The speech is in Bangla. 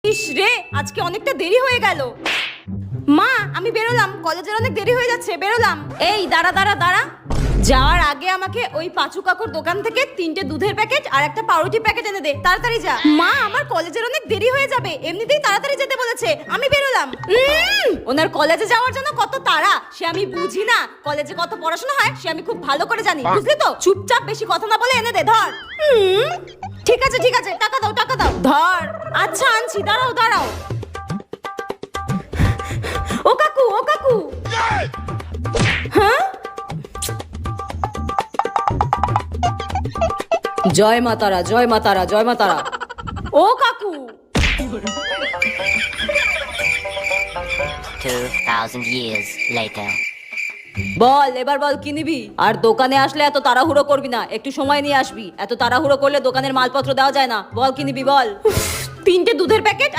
ইস রে, আজকে অনেকটা দেরি হয়ে গেল। মা, আমি বেরোলাম, কলেজের অনেক দেরি হয়ে যাচ্ছে, বেরোলাম। এই দাঁড়া দাঁড়া দাঁড়া, যাওয়ার আগে আমাকে ওই পাঁচু কাকুর দোকান থেকে 3টে দুধের প্যাকেট আর একটা পাউরুটি প্যাকেট এনে দে, তাড়াতাড়ি যা। মা, আমার কলেজের অনেক দেরি হয়ে যাবে, এমনিতেই তাড়াতাড়ি যেতে বলেছে, আমি বেরোলাম। ওনার কলেজে যাওয়ার জন্য কত তাড়া সে আমি বুঝি না, কলেজে কত পড়াশোনা হয় সে আমি খুব ভালো করে জানি, বুঝলি তো? চুপচাপ বেশি কথা না বলে এনে দে, ধর। ঠিক আছে ঠিক আছে, টাকা দাও টাকা দাও, ধর। আচ্ছা আনছি, দাঁড়াও দাঁড়াও। ও কাকু, ও কাকু। হ্যাঁ, জয় মা তারা, জয় মা তারা, জয় মা তারা। ও কাকু। 2000 years later. বল, এবার বল কি নিবি? আর দোকানে আসলে এত তাড়াহুড়ো করবি না, একটু সময় নিয়ে আসবি, এত তাড়াহুড়ো করলে দোকানের মালপত্র দেওয়া যায় না। বল কি নিবি বল। 3টে দুধের প্যাকেট